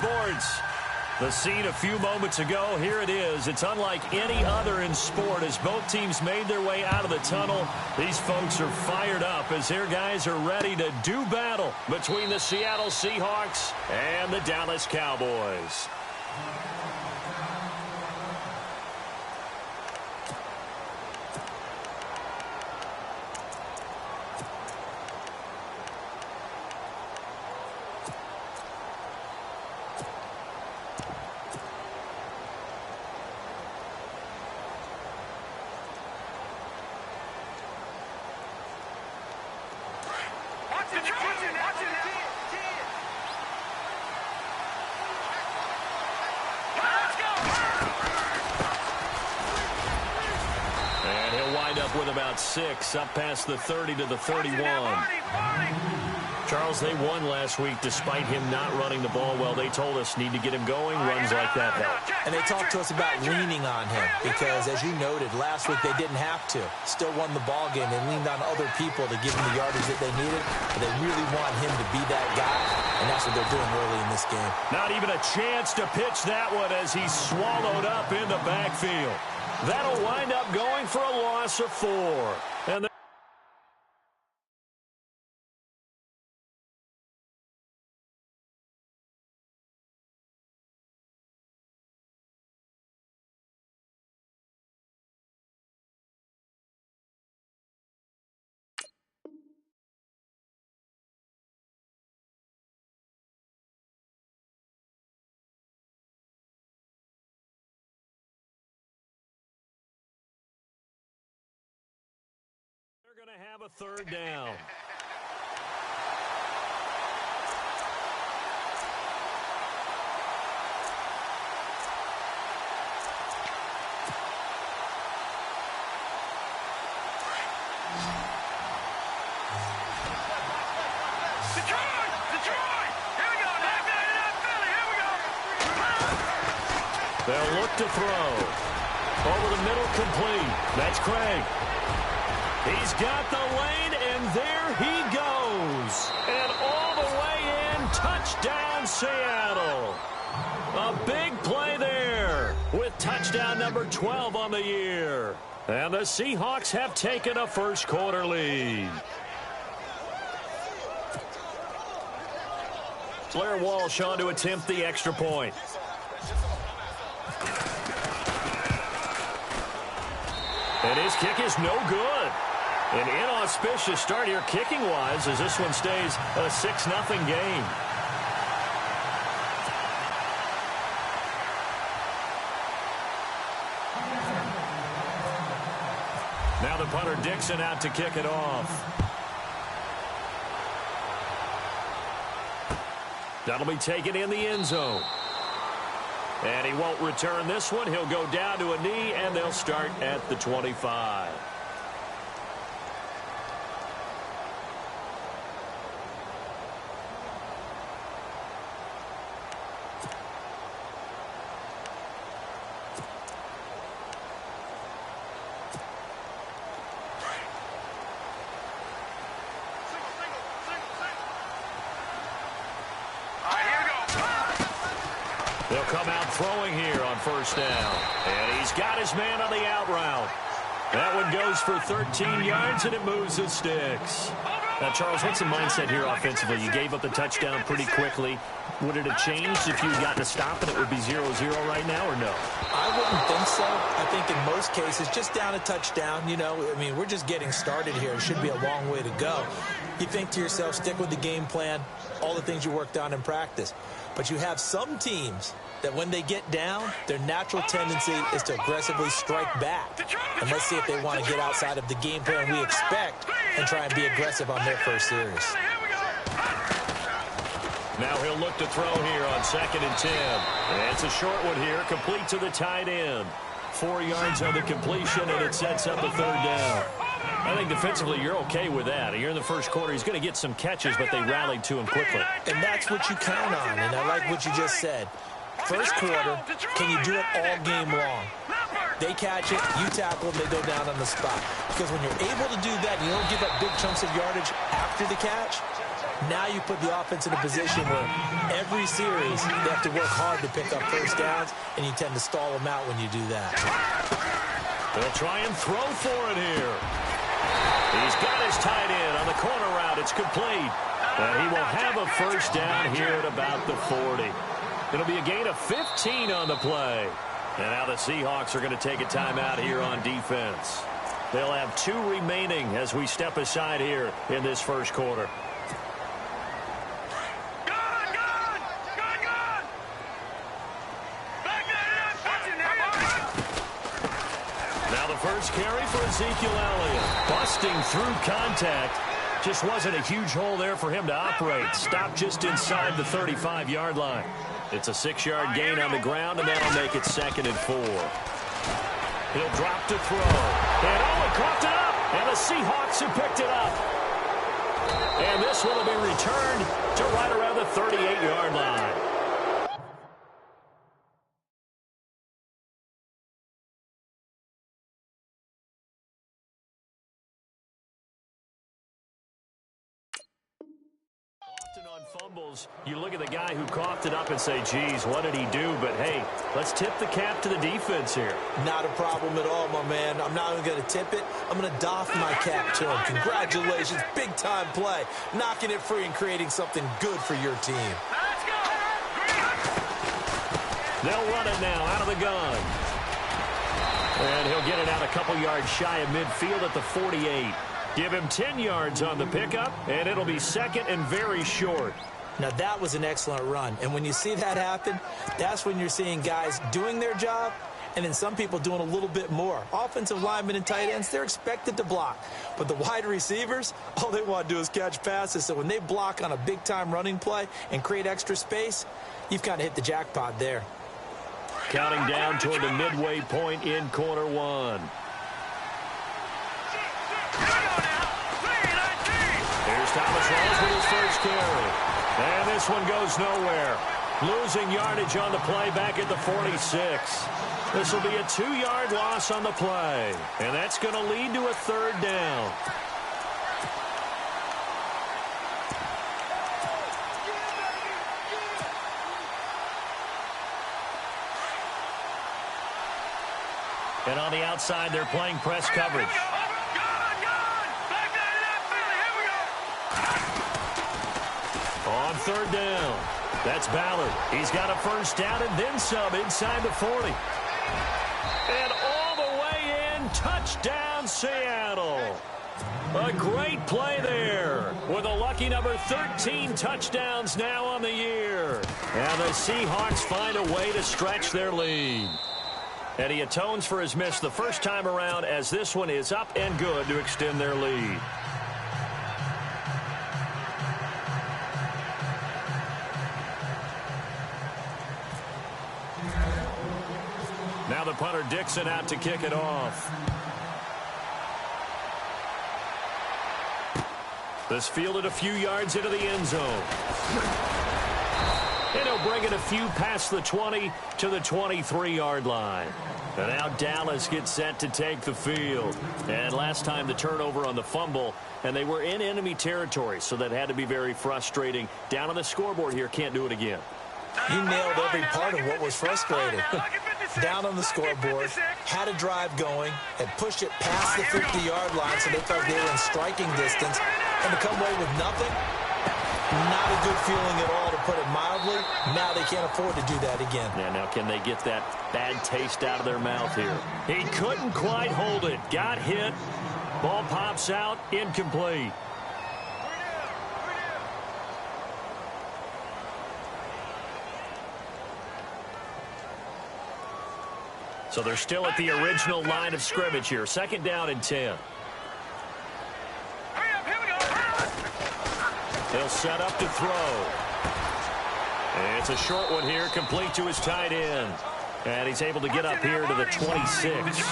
Sports. The scene a few moments ago, here it is. It's unlike any other in sport as both teams made their way out of the tunnel. These folks are fired up as their guys are ready to do battle between the Seattle Seahawks and the Dallas Cowboys. With about 6, up past the 30 to the 31. Charles, they won last week despite him not running the ball well. They told us need to get him going. Runs like that help. And they talked to us about leaning on him because, as you noted, last week they didn't have to. Still won the ball game. They leaned on other people to give them the yardage that they needed. But they really want him to be that guy, and that's what they're doing early in this game. Not even a chance to pitch that one as he's swallowed up in the backfield. That'll wind up going for a loss of 4. And they're going to have a 3rd down. They'll look to throw. Over the middle, complete. That's Craig. He's got the lane, and there he goes. And all the way in, touchdown Seattle. A big play there with touchdown number 12 on the year. And the Seahawks have taken a first-quarter lead. Blair Walsh on to attempt the extra point. And his kick is no good. An inauspicious start here kicking-wise as this one stays a 6-0 game. Now the punter Dixon out to kick it off. That'll be taken in the end zone. And he won't return this one. He'll go down to a knee, and they'll start at the 25. They'll come out throwing here on 1st down. And he's got his man on the out route. That one goes for 13 yards, and it moves the sticks. Now, Charles, what's the mindset here offensively? You gave up the touchdown pretty quickly. Would it have changed if you had gotten a stop and it would be 0-0 right now, or no? I wouldn't think so. I think in most cases, just down a touchdown, you know, I mean, we're just getting started here. It should be a long way to go. You think to yourself, stick with the game plan, all the things you worked on in practice. But you have some teams that when they get down, their natural tendency is to aggressively strike back. And let's see if they want to get outside of the game plan we expect and try and be aggressive on their first series. Now he'll look to throw here on 2nd and 10. And it's a short one here, complete to the tight end. 4 yards on the completion, and it sets up a 3rd down. I think defensively you're okay with that. Here in the first quarter, he's going to get some catches, but they rallied to him quickly. And that's what you count on, and I like what you just said. First quarter, can you do it all game long? They catch it, you tackle them, they go down on the spot. Because when you're able to do that and you don't give up big chunks of yardage after the catch, Now you put the offense in a position where every series they have to work hard to pick up first downs, and you tend to stall them out when you do that. They'll try and throw for it here. He's got his tight end on the corner route. It's complete. And he will have a first down here at about the 40. It'll be a gain of 15 on the play. And now the Seahawks are going to take a timeout here on defense. They'll have 2 remaining as we step aside here in this first quarter. Now the first carry for Ezekiel Elliott. Busting through contact. Just wasn't a huge hole there for him to operate. Stopped just inside the 35-yard line. It's a 6-yard gain on the ground, and that'll make it 2nd and 4. He'll drop to throw. And Owen caught it up, and the Seahawks have picked it up. And this one will be returned to right around the 38-yard line. On fumbles, you look at the guy who coughed it up and say, geez, what did he do? But, hey, let's tip the cap to the defense here. Not a problem at all, my man. I'm not even going to tip it. I'm going to doff my cap to him. Congratulations. Big-time play. Knocking it free and creating something good for your team. Let's go. They'll run it now out of the gun. And he'll get it out a couple yards shy of midfield at the 48. Give him 10 yards on the pickup, and it'll be 2nd and very short. Now, that was an excellent run. And when you see that happen, that's when you're seeing guys doing their job, and then some people doing a little bit more. Offensive linemen and tight ends, they're expected to block. But the wide receivers, all they want to do is catch passes. So when they block on a big-time running play and create extra space, you've kind of hit the jackpot there. Counting down toward the midway point in quarter 1. Here's Thomas Rawls with his first carry. And this one goes nowhere. Losing yardage on the play back at the 46. This will be a 2-yard loss on the play. And that's going to lead to a 3rd down. And on the outside, they're playing press coverage. On 3rd down, that's Ballard. He's got a first down and then some inside the 40. And all the way in, touchdown Seattle. A great play there with a lucky number 13 touchdowns now on the year. And the Seahawks find a way to stretch their lead. And he atones for his miss the first time around as this one is up and good to extend their lead. Now the punter Dixon out to kick it off. This fielded a few yards into the end zone. And he'll bring it a few past the 20 to the 23-yard line. And now Dallas gets set to take the field. And last time the turnover on the fumble, and they were in enemy territory, so that had to be very frustrating. Down on the scoreboard here, can't do it again. You nailed every part of what was frustrating. Down on the scoreboard, had a drive going, had pushed it past the 50-yard line so they thought they were in striking distance, and to come away with nothing, not a good feeling at all, to put it mildly. Now they can't afford to do that again. Yeah, now can they get that bad taste out of their mouth here? He couldn't quite hold it. Got hit. Ball pops out. Incomplete. So they're still at the original line of scrimmage here. 2nd down and 10. He'll set up to throw. And it's a short one here, complete to his tight end. And he's able to get up here to the 26.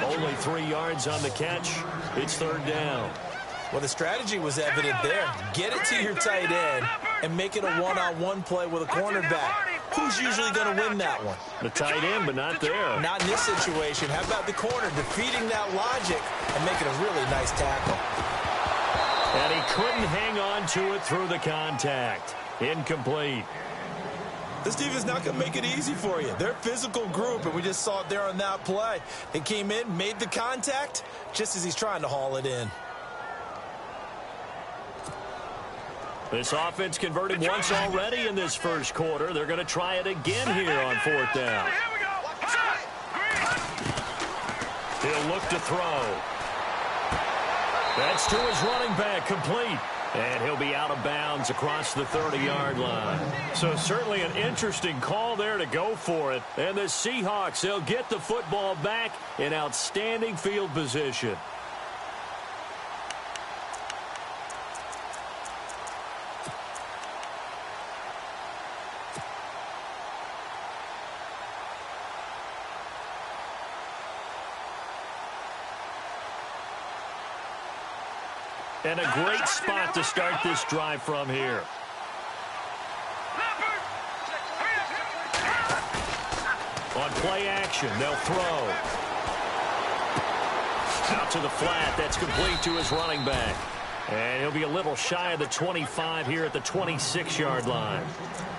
Only 3 yards on the catch. It's 3rd down. Well, the strategy was evident there. Get it to your tight end and make it a one-on-one play with a cornerback. Who's usually going to win that one? The tight end, but not there. Not in this situation. How about the corner defeating that logic and making a really nice tackle? And he couldn't hang on to it through the contact. Incomplete. This defense is not going to make it easy for you. They're a physical group, and we just saw it there on that play. They came in, made the contact, just as he's trying to haul it in. This offense converted once already in this first quarter. They're going to try it again here on fourth down. He'll look to throw. That's to his running back, complete. And he'll be out of bounds across the 30-yard line. So certainly an interesting call there to go for it. And the Seahawks, they'll get the football back in outstanding field position. And a great spot to start this drive from here. On play action, they'll throw. Out to the flat. That's complete to his running back. And he'll be a little shy of the 25 here at the 26-yard line.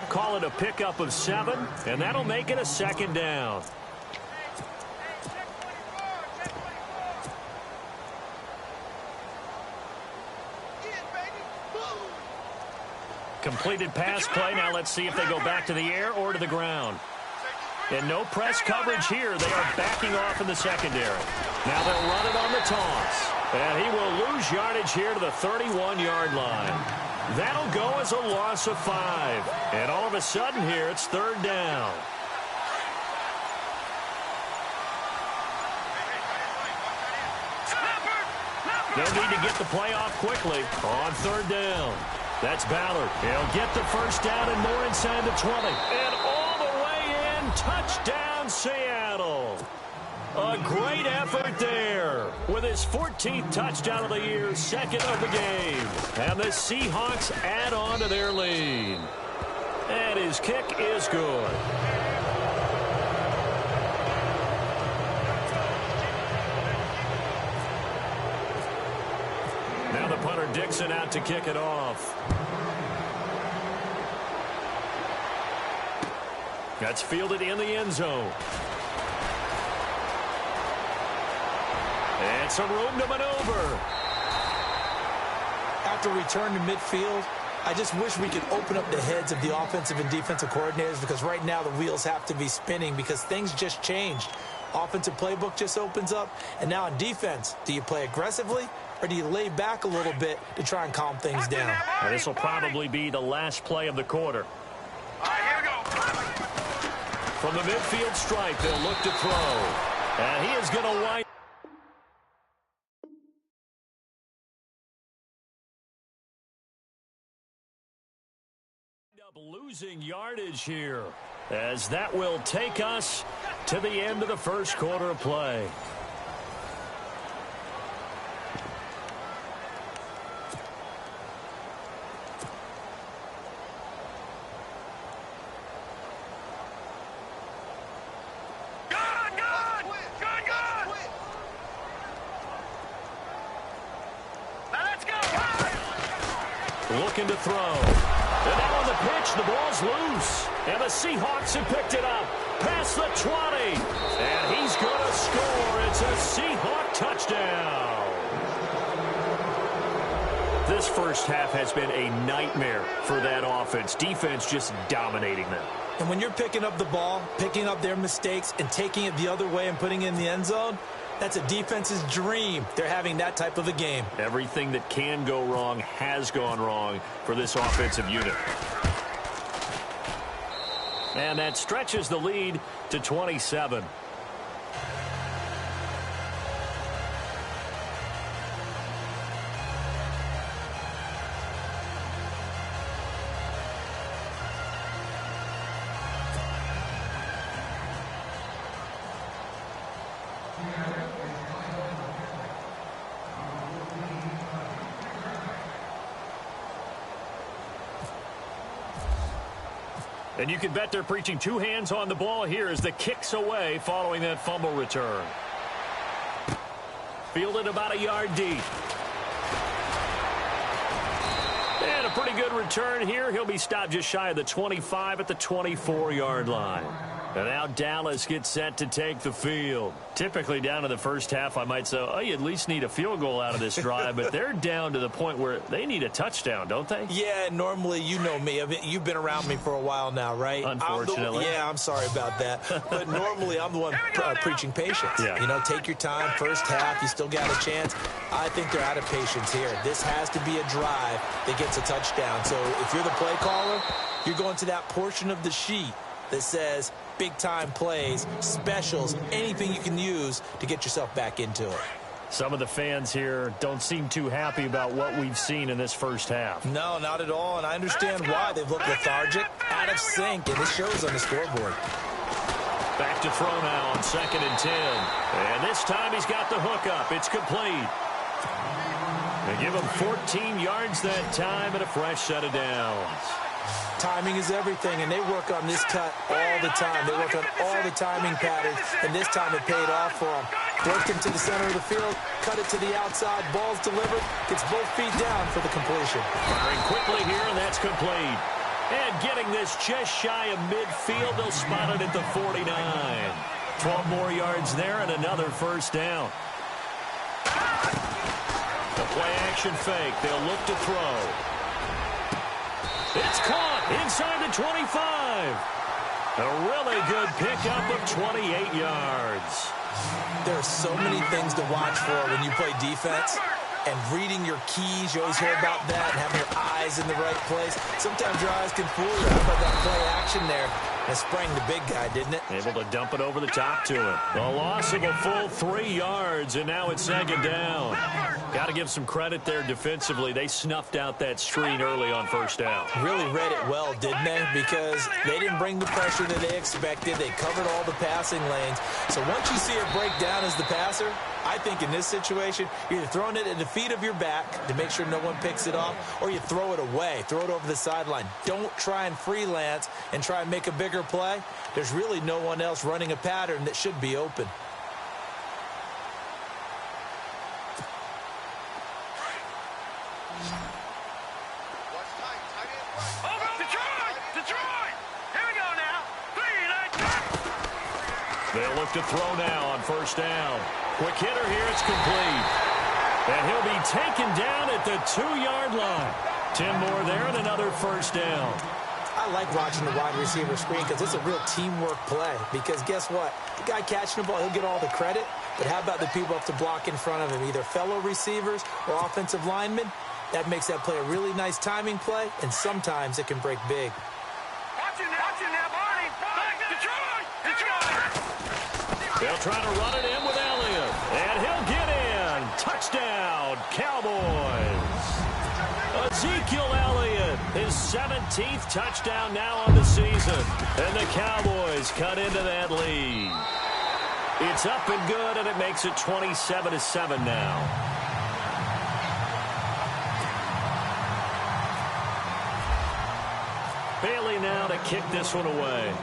Call it a pickup of 7, and that'll make it a second down. Completed pass play. Now let's see if they go back to the air or to the ground. And no press coverage here. They are backing off in the secondary. Now they'll run it on the toss. And he will lose yardage here to the 31-yard line. That'll go as a loss of 5. And all of a sudden here, it's third down. They'll need to get the play off quickly on third down. That's Ballard. He'll get the first down and more inside the 20. And all the way in, touchdown Seattle. A great effort there with his 14th touchdown of the year, second of the game. And the Seahawks add on to their lead. And his kick is good. Now the punter Dixon out to kick it off. That's fielded in the end zone. And some room to maneuver. After return to midfield, I just wish we could open up the heads of the offensive and defensive coordinators, because right now the wheels have to be spinning because things just changed. Offensive playbook just opens up, and now on defense, do you play aggressively or do you lay back a little bit to try and calm things down? This will probably be the last play of the quarter. All right, here we go. From the midfield stripe, they'll look to throw. And he is going to wind up losing yardage here, as that will take us to the end of the first quarter of play. Looking to throw. And now on the pitch, the ball's loose. And the Seahawks have picked it up. Past the 20. And he's going to score. It's a Seahawk touchdown. This first half has been a nightmare for that offense. Defense just dominating them. And when you're picking up the ball, picking up their mistakes, and taking it the other way and putting it in the end zone, that's a defense's dream. They're having that type of a game. Everything that can go wrong has gone wrong for this offensive unit. And that stretches the lead to 27. And you can bet they're preaching two hands on the ball here as the kick's away following that fumble return. Fielded about a yard deep. pretty good return here. He'll be stopped just shy of the 25 at the 24-yard line. And now Dallas gets set to take the field. Typically down to the first half, I might say, oh, you at least need a field goal out of this drive. But they're down to the point where they need a touchdown, don't they? Yeah, normally, you know me. I mean, you've been around me for a while now, right? Unfortunately. I'm sorry about that. But normally, I'm the one preaching patience. Yeah. You know, take your time. First half, you still got a chance. I think they're out of patience here. This has to be a drive that gets a touchdown. So if you're the play caller, you're going to that portion of the sheet that says big-time plays, specials, anything you can use to get yourself back into it. Some of the fans here don't seem too happy about what we've seen in this first half. No, not at all, and I understand why. They've looked lethargic, out of sync, and it shows on the scoreboard. Back to throw now on 2nd and 10. And this time he's got the hook up. It's complete. They give him 14 yards that time and a fresh set of downs. Timing is everything, and they work on this cut all the time. They work on all the timing patterns, and this time it paid off for them. Worked him to the center of the field, cut it to the outside, ball's delivered, gets both feet down for the completion. Firing quickly here, and that's complete. And getting this just shy of midfield, they'll spot it at the 49. 12 more yards there and another first down. The play action fake. They'll look to throw. It's caught inside the 25. A really good pickup of 28 yards. There are so many things to watch for when you play defense. And reading your keys, you always hear about that, and having your eyes in the right place. Sometimes your eyes can fool you. How about that play action there? And sprang the big guy, didn't it? Able to dump it over the top to him. A loss of a full 3 yards, and now it's 2nd down. Got to give some credit there defensively. They snuffed out that screen early on first down. Really read it well, didn't they? Because they didn't bring the pressure that they expected. They covered all the passing lanes. So once you see it break down as the passer, I think in this situation, you're either throwing it at the feet of your back to make sure no one picks it off, or you throw it away, throw it over the sideline. Don't try and freelance and try and make a bigger play. There's really no one else running a pattern that should be open. They'll look to throw now on first down. Quick hitter here, it's complete. And he'll be taken down at the 2-yard line. 10 more there and another first down. I like watching the wide receiver screen because it's a real teamwork play. Because guess what? The guy catching the ball, he'll get all the credit. But how about the people up to block in front of him, either fellow receivers or offensive linemen? That makes that play a really nice timing play, and sometimes it can break big. They'll try to run it in with Elliott. And he'll get in. Touchdown, Cowboys. Ezekiel Elliott, his 17th touchdown now on the season. And the Cowboys cut into that lead. It's up and good, and it makes it 27-7 now. Bailey now to kick this one away.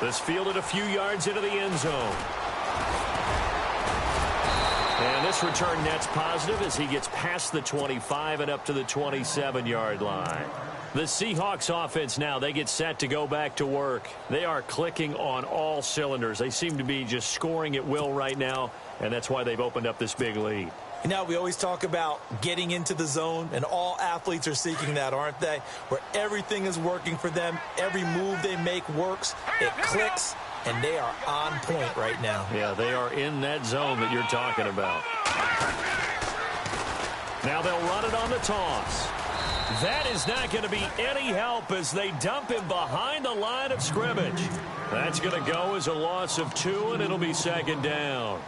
This fielded a few yards into the end zone. And this return net's positive as he gets past the 25 and up to the 27-yard line. The Seahawks offense now, they get set to go back to work. They are clicking on all cylinders. They seem to be just scoring at will right now, and that's why they've opened up this big lead. You know, we always talk about getting into the zone, and all athletes are seeking that, aren't they? Where everything is working for them, every move they make works, it clicks, and they are on point right now. Yeah, they are in that zone that you're talking about. Now they'll run it on the toss. That is not going to be any help as they dump him behind the line of scrimmage. That's going to go as a loss of 2, and it'll be 2nd down.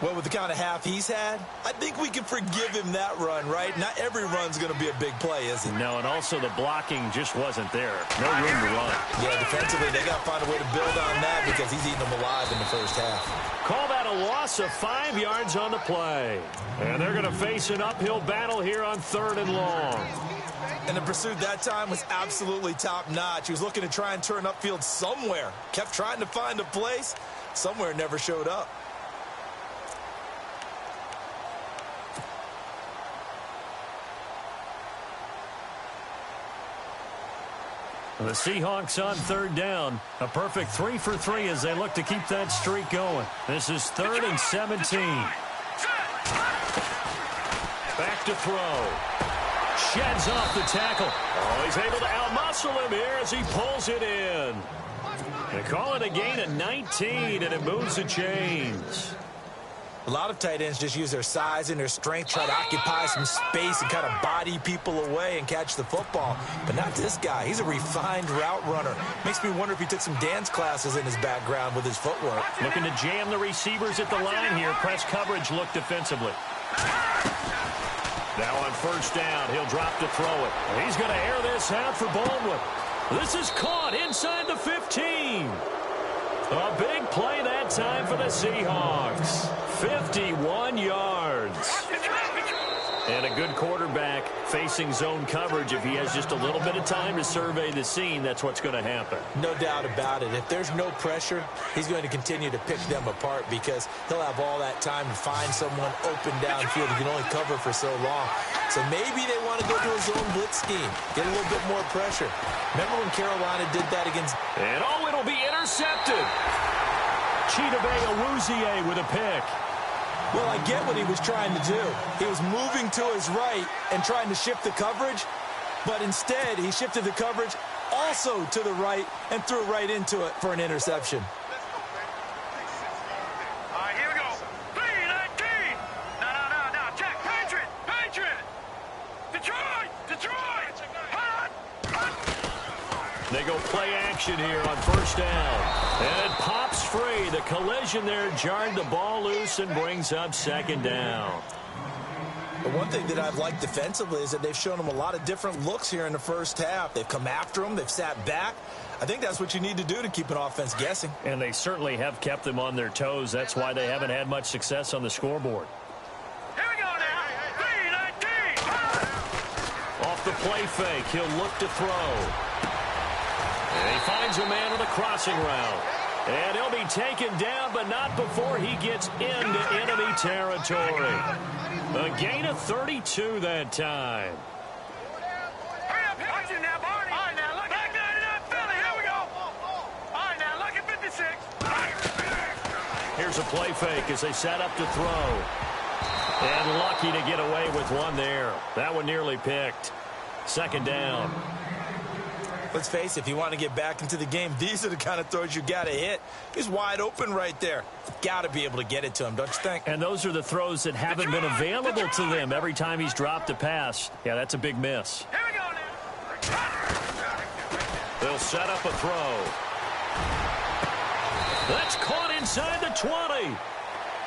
Well, with the kind of half he's had, I think we can forgive him that run, right? Not every run's going to be a big play, is it? No, and also the blocking just wasn't there. No room to run. Yeah, defensively, they got to find a way to build on that because he's eating them alive in the first half. Call that a loss of 5 yards on the play. And they're going to face an uphill battle here on 3rd and long. And the pursuit that time was absolutely top-notch. He was looking to try and turn upfield somewhere. Kept trying to find a place. Somewhere never showed up. The Seahawks on third down. A perfect 3 for 3 as they look to keep that streak going. This is 3rd and 17. Back to throw. Sheds off the tackle. Oh, he's able to outmuscle him here as he pulls it in. They call it a gain of 19, and it moves the chains. A lot of tight ends just use their size and their strength, try to occupy some space and kind of body people away and catch the football. But not this guy. He's a refined route runner. Makes me wonder if he took some dance classes in his background with his footwork. Looking to jam the receivers at the line here. Press coverage look defensively. Now on first down, he'll drop to throw it. He's going to air this out for Baldwin. This is caught inside the 15. A big play that time for the Seahawks. 51 yards. And a good quarterback facing zone coverage. If he has just a little bit of time to survey the scene, that's what's going to happen. No doubt about it. If there's no pressure, he's going to continue to pick them apart because he'll have all that time to find someone open downfield. He can only cover for so long. So maybe they want to go to a zone blitz scheme, get a little bit more pressure. Remember when Carolina did that against... And oh, it'll be intercepted. Chidobe Awuzie with a pick. Well, I get what he was trying to do. He was moving to his right and trying to shift the coverage, but instead he shifted the coverage also to the right and threw right into it for an interception. All right, here we go. 3-19. No. Check. Patriot. Detroit. They go play action here on first down. And it pops free. The collision there jarred the ball loose and brings up second down. The one thing that I've liked defensively is that they've shown him a lot of different looks here in the first half. They've come after him. They've sat back. I think that's what you need to do to keep an offense guessing. And they certainly have kept them on their toes. That's why they haven't had much success on the scoreboard. Here we go now. 3-19. Off the play fake, he'll look to throw. And he finds a man with a crossing route. And he'll be taken down, but not before he gets into enemy territory. A gain of 32 that time. Hurry up, watch it now, Barney. All right, now, look at 99 Philly. Here we go. All right, now, look at 56. Here's a play fake as they set up to throw. And lucky to get away with one there. That one nearly picked. Second down. Let's face it, if you want to get back into the game, these are the kind of throws you got to hit. He's wide open right there. Got to be able to get it to him, don't you think? And those are the throws that haven't been available to them every time he's dropped a pass. Yeah, that's a big miss. Here we go now. They'll set up a throw. That's caught inside the 20.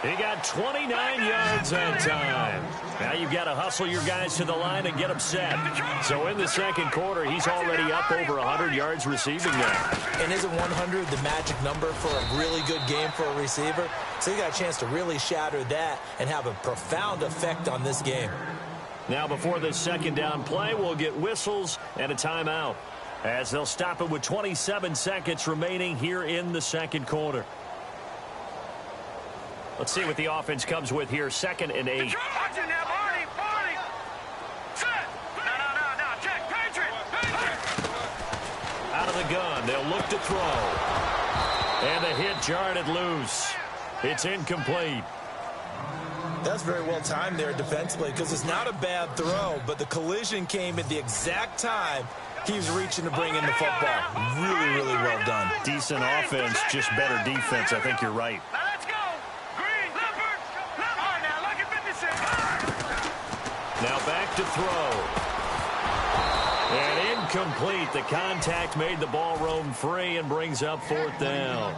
He got 29 yards that time. Now you've got to hustle your guys to the line and get them set. So in the second quarter, he's already up over 100 yards receiving now. And isn't 100 the magic number for a really good game for a receiver? So he got a chance to really shatter that and have a profound effect on this game. Now before this second down play, we'll get whistles and a timeout, as they'll stop it with 27 seconds remaining here in the second quarter. Let's see what the offense comes with here. 2nd and 8. Watch it now, Barney. Set. No. Check. Patriot. Out of the gun. They'll look to throw. And the hit jarred it loose. It's incomplete. That's very well timed there defensively because it's not a bad throw, but the collision came at the exact time he was reaching to bring in the football. Really well done. Decent offense, just better defense. I think you're right. Now back to throw. And incomplete. The contact made the ball roam free and brings up 4th down.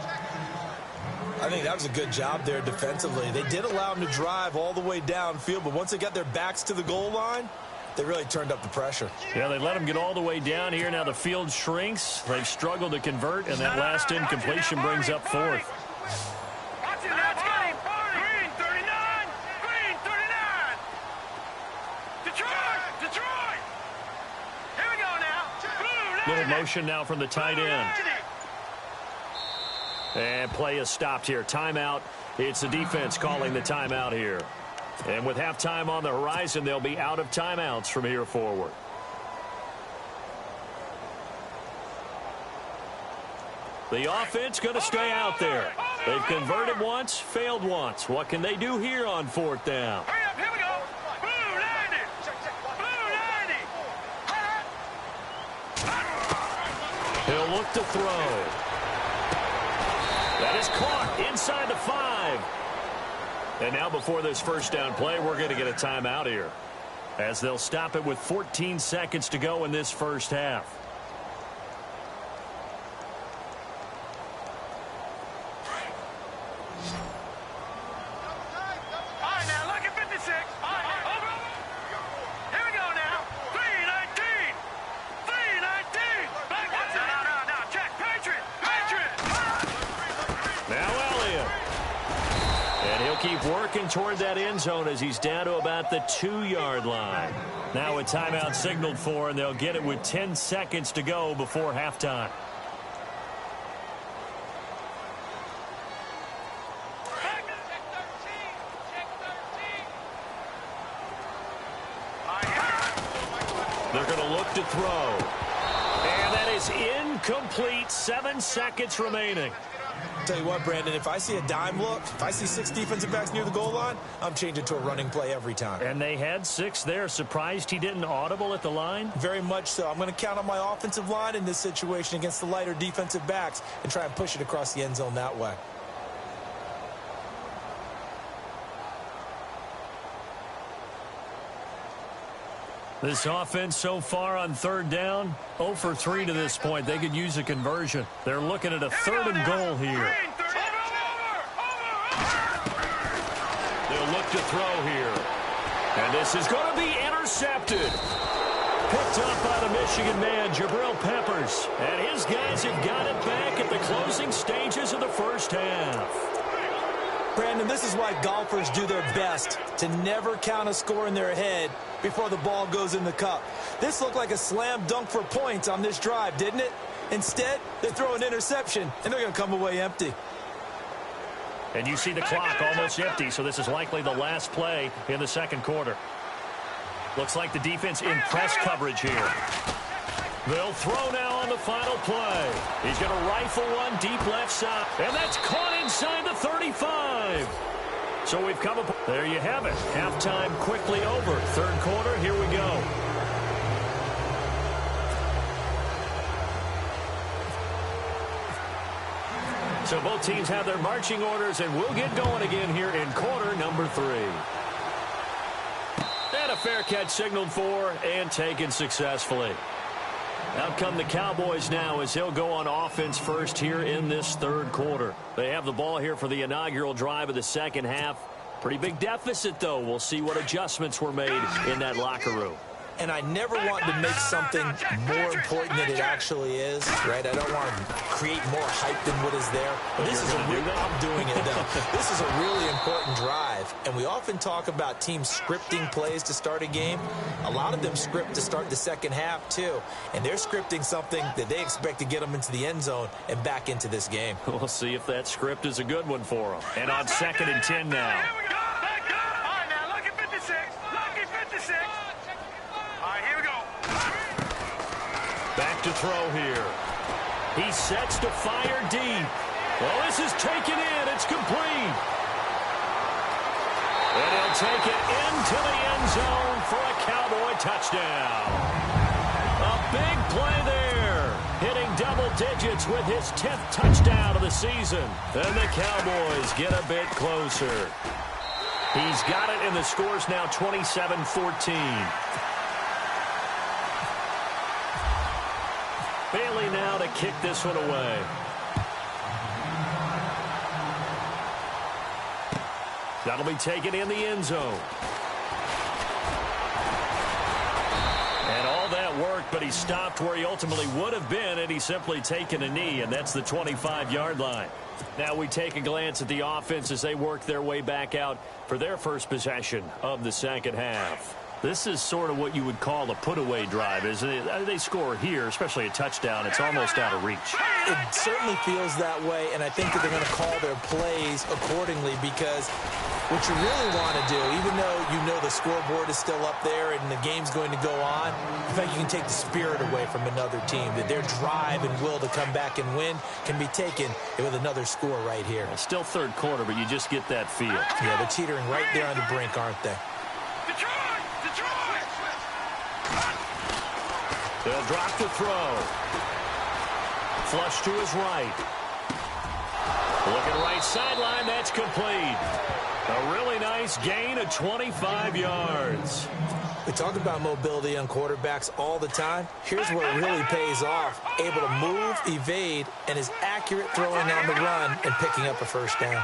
I think that was a good job there defensively. They did allow him to drive all the way downfield, but once they got their backs to the goal line, they really turned up the pressure. Yeah, they let him get all the way down here. Now the field shrinks. They've struggled to convert, and that last incompletion brings up 4th. Little motion now from the tight end. And play is stopped here. Timeout. It's the defense calling the timeout here. And with halftime on the horizon, they'll be out of timeouts from here forward. The offense going to stay out there. They've converted once, failed once. What can they do here on fourth down? Hurry up, here we go. Blue 90. Blue 90. He'll look to throw. That is caught inside the 5. And now before this first down play, we're going to get a timeout here, as they'll stop it with 14 seconds to go in this first half. Keep working toward that end zone as he's down to about the 2-yard line. Now a timeout signaled for, and they'll get it with 10 seconds to go before halftime. They're going to look to throw. And that is incomplete. 7 seconds remaining. Tell you what, Brandon, if I see a dime look, if I see 6 defensive backs near the goal line, I'm changing to a running play every time. And they had 6 there. Surprised he didn't audible at the line? Very much so. I'm going to count on my offensive line in this situation against the lighter defensive backs and try and push it across the end zone that way. This offense so far on third down, 0 for 3 to this point. They could use a conversion. They're looking at a 3rd and goal here. They'll look to throw here. And this is going to be intercepted. Picked up by the Michigan man, Jabril Peppers. And his guys have got it back at the closing stages of the first half. Brandon, this is why golfers do their best to never count a score in their head before the ball goes in the cup. This looked like a slam dunk for points on this drive, didn't it? Instead, they throw an interception, and they're going to come away empty. And you see the clock almost empty, so this is likely the last play in the second quarter. Looks like the defense in press coverage here. They'll throw now on the final play. He's going to rifle one deep left side. And that's caught inside the 35. So we've come up. There you have it. Halftime quickly over. Third quarter, here we go. So both teams have their marching orders, and we'll get going again here in quarter number 3. And a fair catch signaled for and taken successfully. Out come the Cowboys now as he'll go on offense first here in this third quarter. They have the ball here for the inaugural drive of the second half. Pretty big deficit, though. We'll see what adjustments were made in that locker room. And I never want to make something more important than it actually is, right? I don't want to create more hype than what is there. But this is I'm doing it now. This is a really important drive, and we often talk about teams scripting plays to start a game. A lot of them script to start the second half, too, and they're scripting something that they expect to get them into the end zone and back into this game. We'll see if that script is a good one for them. And on 2nd and 10 now. Here we go. All right, now, look at 56. Look at 56. All right, here we go. Back to throw here. He sets to fire deep. Well, this is taken in. It's complete. And he'll take it into the end zone for a Cowboy touchdown. A big play there. Hitting double digits with his 10th touchdown of the season. And the Cowboys get a bit closer. He's got it, and the score's now 27-14. Bailey now to kick this one away. That'll be taken in the end zone. And all that worked, but he stopped where he ultimately would have been, and he's simply taken a knee, and that's the 25-yard line. Now we take a glance at the offense as they work their way back out for their first possession of the second half. This is sort of what you would call a put-away drive, isn't it? They score here, especially a touchdown. It's almost out of reach. It certainly feels that way, and I think that they're going to call their plays accordingly because what you really want to do, even though you know the scoreboard is still up there and the game's going to go on, in fact, you can take the spirit away from another team, that their drive and will to come back and win can be taken with another score right here. Well, still third quarter, but you just get that feel. Yeah, they're teetering right there on the brink, aren't they? They'll drop to throw. Flush to his right. Looking right sideline, that's complete. A really nice gain of 25 yards. We talk about mobility on quarterbacks all the time. Here's where it really pays off. Able to move, evade, and is accurate throwing on the run and picking up a first down.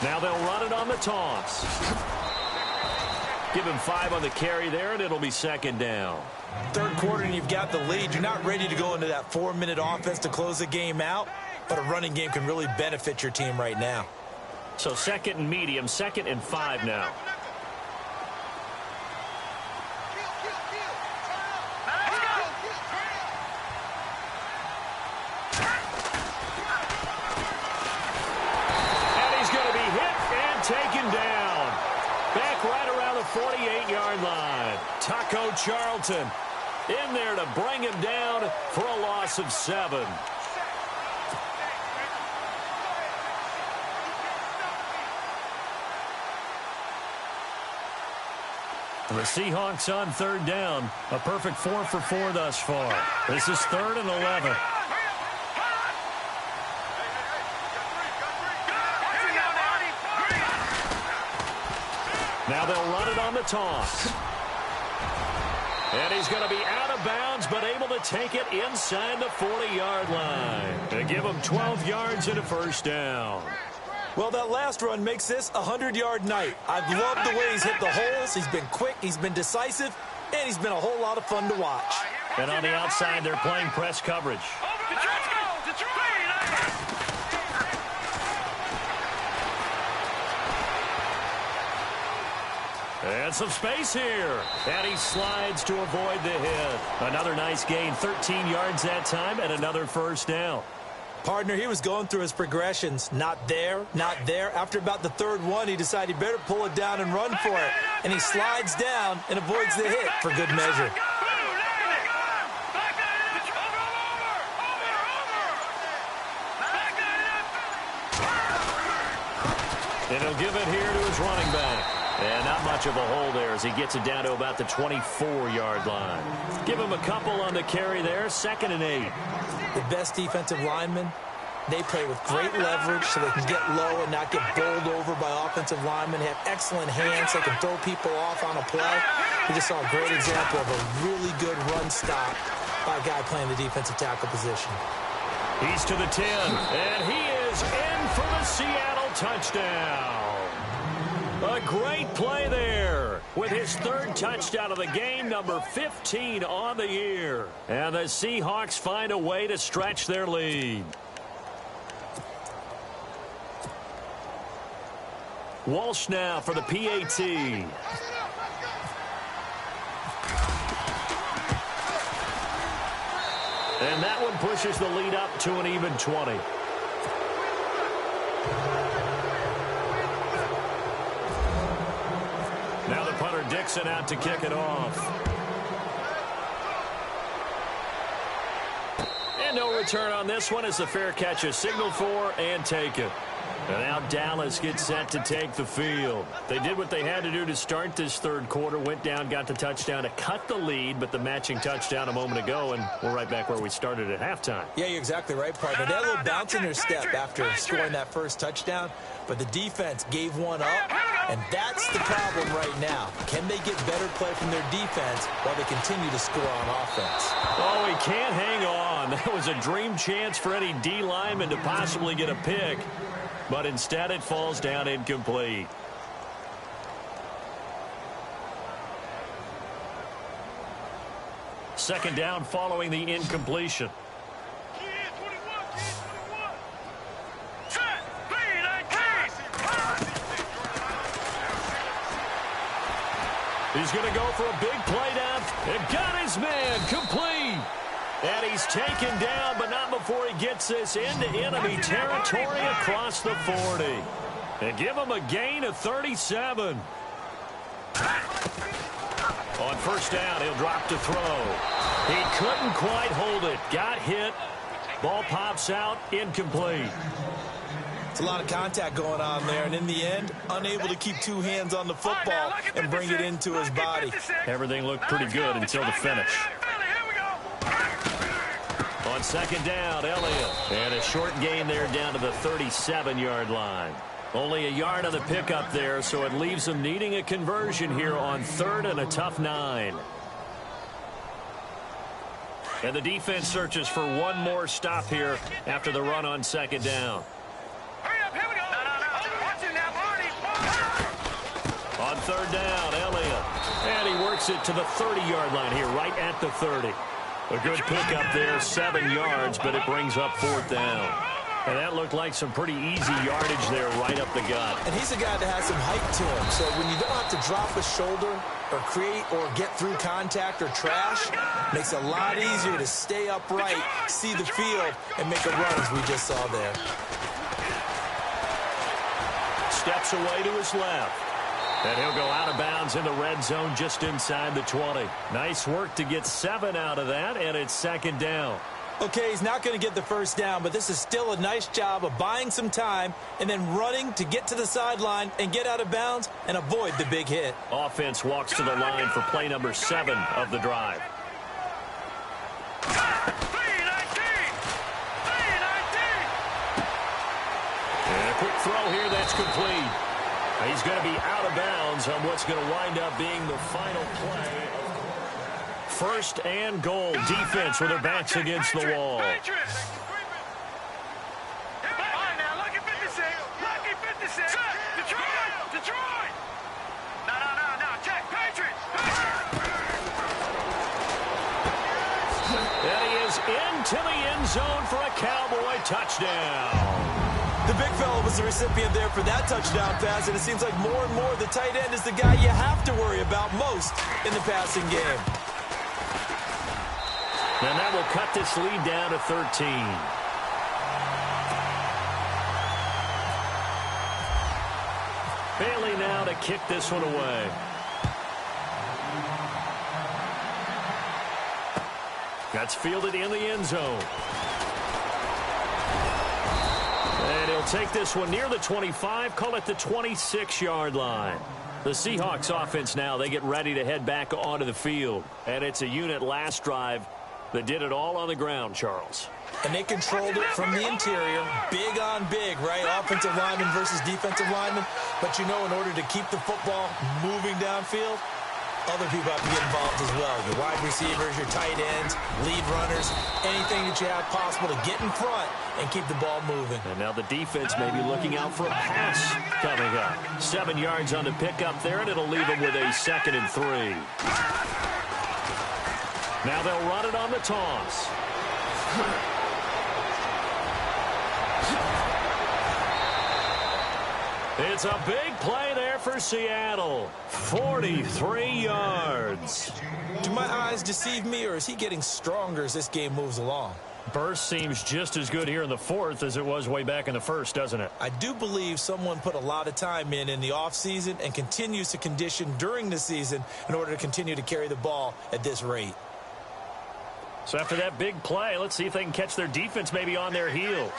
Now they'll run it on the toss. Give him 5 on the carry there, and it'll be second down. Third quarter, and you've got the lead. You're not ready to go into that 4-minute offense to close the game out, but a running game can really benefit your team right now. So second and medium, 2nd and 5 now. Taken down. Back right around the 48-yard line. Taco Charlton in there to bring him down for a loss of 7. The Seahawks on third down. A perfect 4 for 4 thus far. This is 3rd and 11. Now they'll run it on the toss. And he's going to be out of bounds, but able to take it inside the 40-yard line to give him 12 yards and a first down. Well, that last run makes this a 100-yard night. I've loved the way he's hit the holes. He's been quick, he's been decisive, and he's been a whole lot of fun to watch. And on the outside, they're playing press coverage. And some space here. And he slides to avoid the hit. Another nice gain, 13 yards that time, and another first down. Partner, he was going through his progressions. Not there, not there. After about the third one, he decided he better pull it down and run for it. And he slides down and avoids the hit for good measure. And he'll give it here to his running back. And not much of a hole there as he gets it down to about the 24-yard line. Give him a couple on the carry there, 2nd and 8. The best defensive linemen, they play with great leverage so they can get low and not get bowled over by offensive linemen. They have excellent hands. They can throw people off on a play. We just saw a great example of a really good run stop by a guy playing the defensive tackle position. He's to the 10, and he is in for the Seattle touchdown. A great play there with his 3rd touchdown of the game, number 15 on the year. And the Seahawks find a way to stretch their lead. Walsh now for the PAT. And that one pushes the lead up to an even 20. Now the punter Dixon out to kick it off. And no return on this one as the fair catch is signaled for and taken. And now Dallas gets set to take the field. They did what they had to do to start this third quarter. Went down, got the touchdown to cut the lead, but the matching touchdown a moment ago, and we're right back where we started at halftime. Yeah, you're exactly right, partner. They had a little bounce in their step after scoring that first touchdown, but the defense gave one up, and that's the problem right now. Can they get better play from their defense while they continue to score on offense? Oh, he can't hang on. That was a dream chance for any D lineman to possibly get a pick. But instead it falls down incomplete. Second down following the incompletion. He's going to go for a big play down. And got his man complete. And he's taken down, but not before he gets this into enemy territory across the 40. And give him a gain of 37. On first down, he'll drop to throw. He couldn't quite hold it. Got hit. Ball pops out, incomplete. It's a lot of contact going on there, and in the end, unable to keep two hands on the football and bring it into his body. Everything looked pretty good until the finish. On second down, Elliott. And a short gain there down to the 37-yard line. Only a yard on the pickup there, so it leaves them needing a conversion here on third and a tough 9. And the defense searches for one more stop here after the run on second down. On third down, Elliott. And he works it to the 30-yard line here, right at the 30. A good pickup there, 7 yards, but it brings up fourth down. And that looked like some pretty easy yardage there right up the gut. And he's a guy that has some height to him, so when you don't have to drop a shoulder or create or get through contact or trash, makes it a lot easier to stay upright, see the field, and make a run as we just saw there. Steps away to his left. And he'll go out of bounds in the red zone just inside the 20. Nice work to get 7 out of that, and it's second down. Okay, he's not going to get the first down, but this is still a nice job of buying some time and then running to get to the sideline and get out of bounds and avoid the big hit. Offense walks to the line for play number 7 of the drive. And a quick throw here, that's complete. He's going to be out of bounds on what's going to wind up being the final play. First and goal. Defense with their backs against the wall. And he is into the end zone for a Cowboy touchdown. The big fella was the recipient there for that touchdown pass, and it seems like more and more the tight end is the guy you have to worry about most in the passing game. And that will cut this lead down to 13. Bailey now to kick this one away. That's fielded in the end zone. And he'll take this one near the 25, call it the 26-yard line. The Seahawks offense now, they get ready to head back onto the field. And it's a unit last drive that did it all on the ground, Charles. And they controlled it from the interior, big on big, right? Offensive lineman versus defensive lineman. But you know, in order to keep the football moving downfield, other people have to get involved as well. Your wide receivers, your tight ends, lead runners, anything that you have possible to get in front and keep the ball moving. And now the defense may be looking out for a pass coming up. 7 yards on the pickup there, and it'll leave them with a 2nd and 3. Now they'll run it on the toss. It's a big play there for Seattle. 43 yards. Do my eyes deceive me, or is he getting stronger as this game moves along? Burst seems just as good here in the 4th as it was way back in the 1st, doesn't it? I do believe someone put a lot of time in the offseason and continues to condition during the season in order to continue to carry the ball at this rate. So after that big play, let's see if they can catch their defense maybe on their heels.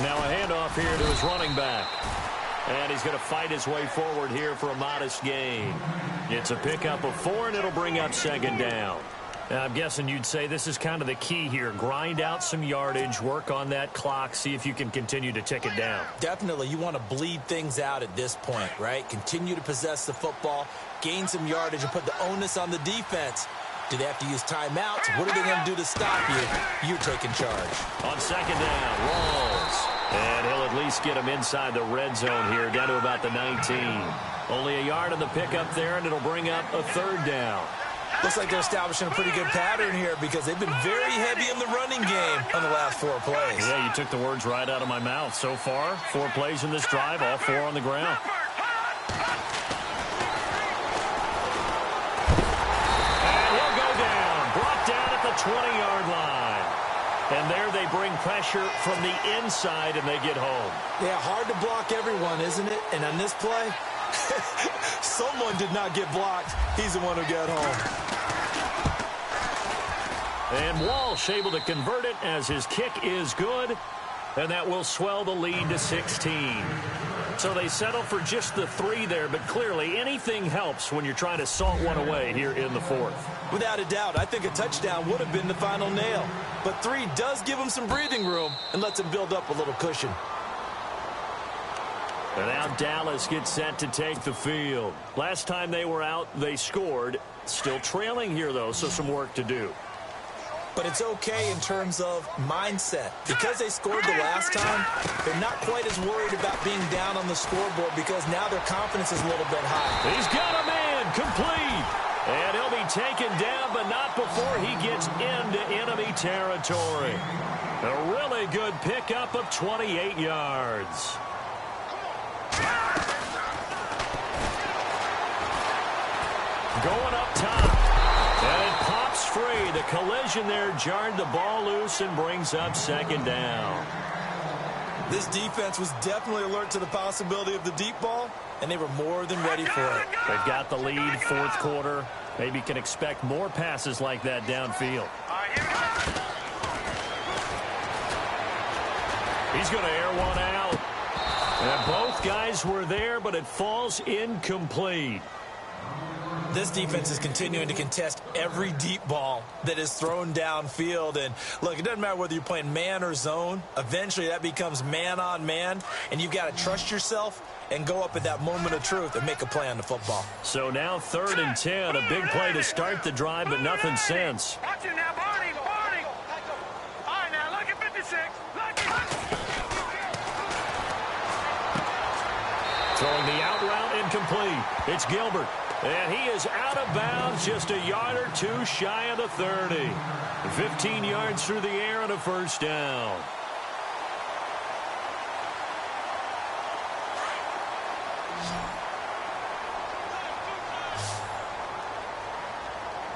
Now a handoff here to his running back. And he's going to fight his way forward here for a modest gain. It's a pickup of 4, and it'll bring up 2nd down. Now, I'm guessing you'd say this is kind of the key here. Grind out some yardage, work on that clock, see if you can continue to tick it down. Definitely. You want to bleed things out at this point, right? Continue to possess the football, gain some yardage, and put the onus on the defense. Do they have to use timeouts? What are they going to do to stop you? You're taking charge. On 2nd down, Walls. And he'll at least get him inside the red zone here, down to about the 19. Only a yard on the pickup there, and it'll bring up a 3rd down. Looks like they're establishing a pretty good pattern here because they've been very heavy in the running game on the last 4 plays. Yeah, you took the words right out of my mouth. So far, 4 plays in this drive, all 4 on the ground. And he'll go down, brought down at the 20-yard line. And there they bring pressure from the inside, and they get home. Yeah, hard to block everyone, isn't it? And on this play, someone did not get blocked. He's the one who got home. And Walsh able to convert it as his kick is good, and that will swell the lead to 16. So they settle for just the 3 there, but clearly anything helps when you're trying to salt one away here in the 4th. Without a doubt, I think a touchdown would have been the final nail. But 3 does give him some breathing room and lets him build up a little cushion. And now Dallas gets set to take the field. Last time they were out, they scored. Still trailing here, though, so some work to do. But it's okay in terms of mindset. Because they scored the last time, they're not quite as worried about being down on the scoreboard because now their confidence is a little bit high. He's got a man complete. And he'll be taken down, but not before he gets into enemy territory. A really good pickup of 28 yards. Going up top. And it pops free. The collision there jarred the ball loose and brings up 2nd down. This defense was definitely alert to the possibility of the deep ball, and they were more than ready for it. They've got the lead, 4th quarter. Maybe can expect more passes like that downfield. He's going to air one out. And both guys were there, but it falls incomplete. This defense is continuing to contest every deep ball that is thrown downfield. And, look, it doesn't matter whether you're playing man or zone. Eventually, that becomes man-on-man, and you've got to trust yourself and go up at that moment of truth and make a play on the football. So now 3rd and 10, a big play to start the drive, but nothing since. Watch it now, Barney. All right, now, look at 56. Throwing the out route incomplete. It's Gilbert. And he is out of bounds, just a yard or 2 shy of the 30. 15 yards through the air and a 1st down.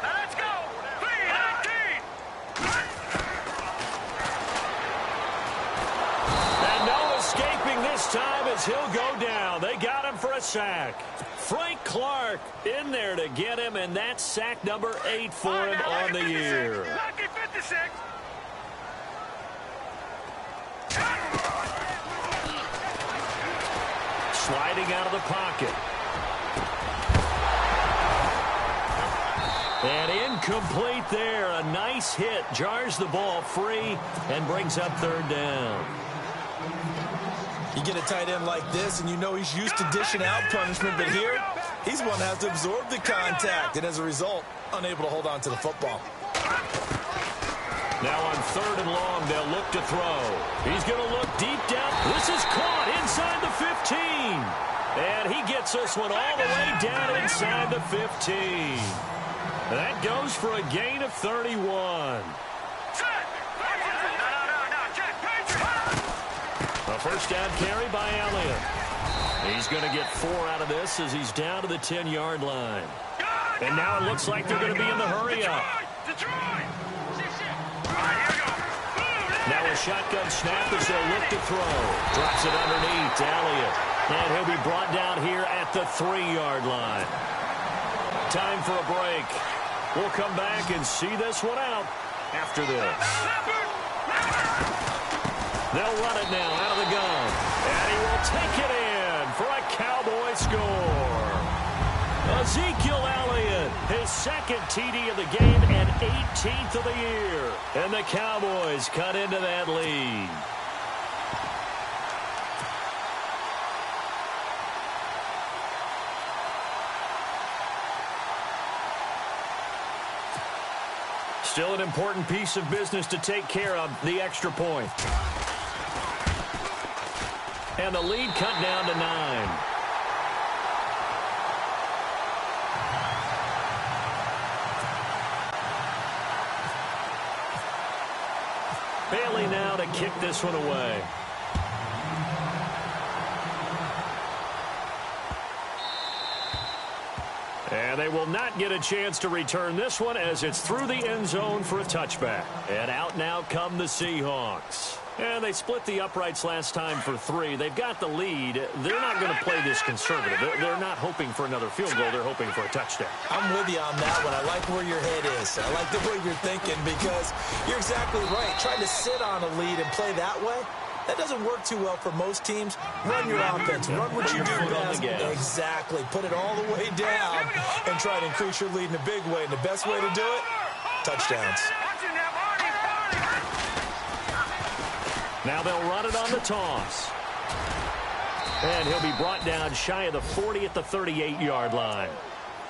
Let's go. 319. And no escaping this time as he'll go down. They got him for a sack. Frank Clark in there to get him, and that's sack number 8 for him on the year. Lucky 56. Sliding out of the pocket. And incomplete there. A nice hit. Jars the ball free and brings up 3rd down. You get a tight end like this, and you know he's used to dishing out punishment, but here, he's one that has to absorb the contact, and as a result, unable to hold on to the football. Now on 3rd and long, they'll look to throw. He's going to look deep down. This is caught inside the 15. And he gets this one all the way down inside the 15. That goes for a gain of 31. A 1st down carry by Elliott. He's going to get 4 out of this as he's down to the 10-yard line. And now it looks like they're going to be in the hurry-up. Now a shotgun snap as they'll look to throw. Drops it underneath to Elliott. And he'll be brought down here at the 3-yard line. Time for a break. We'll come back and see this one out after this. They'll run it now out of the gun. And he will take it in for a Cowboy score. Ezekiel Elliott, his 2nd TD of the game and 18th of the year. And the Cowboys cut into that lead. Still an important piece of business to take care of, the extra point. And the lead cut down to 9. now to kick this one away. And they will not get a chance to return this one as it's through the end zone for a touchback. And out now come the Seahawks. And they split the uprights last time for 3. They've got the lead. They're not going to play this conservative. They're not hoping for another field goal. They're hoping for a touchdown. I'm with you on that one. I like where your head is. I like the way you're thinking because you're exactly right. Trying to sit on a lead and play that way, that doesn't work too well for most teams. Run your offense. Run what you do best. Exactly. Put it all the way down and try to increase your lead in a big way. And the best way to do it, touchdowns. Now they'll run it on the toss. And he'll be brought down shy of the 40 at the 38-yard line.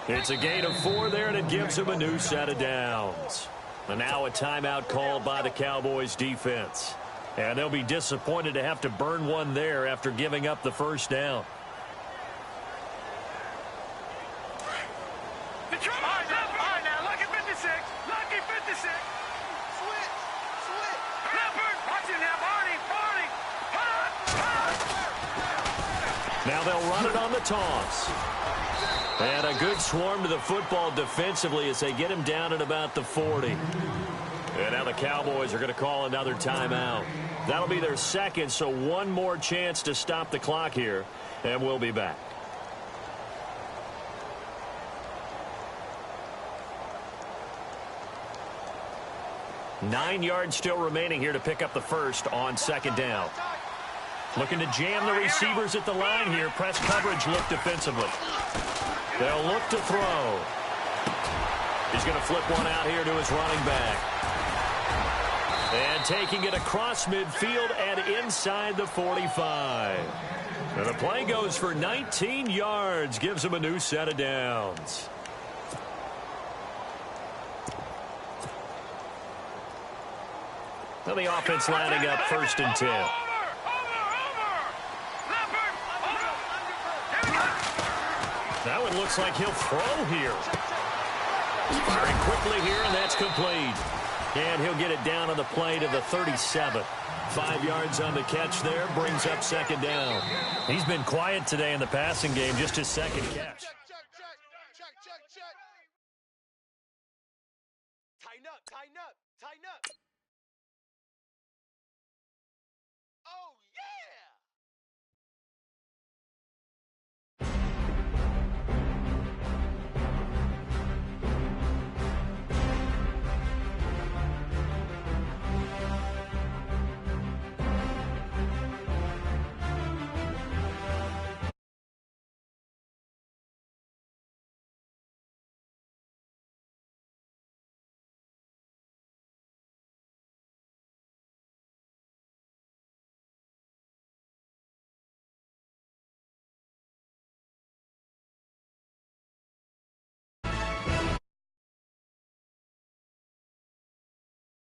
It's a gain of 4 there, and it gives him a new set of downs. And now a timeout called by the Cowboys defense. And they'll be disappointed to have to burn one there after giving up the first down. All right, now, lucky 56. Lucky 56. Switch. Leopard. Watch it now, Barney. Now they'll run it on the toss. And a good swarm to the football defensively as they get him down at about the 40. And now the Cowboys are going to call another timeout. That'll be their second, so one more chance to stop the clock here, and we'll be back. Nine yards still remaining here to pick up the first on second down. Looking to jam the receivers at the line here. Press coverage look defensively. They'll look to throw. He's going to flip one out here to his running back. And taking it across midfield and inside the 45. And the play goes for 19 yards. Gives him a new set of downs. Now the offense lining up 1st and 10. Now it looks like he'll throw here. Firing quickly here, and that's complete. And he'll get it down on the play to the 37. 5 yards on the catch there, brings up second down. He's been quiet today in the passing game, just his second catch.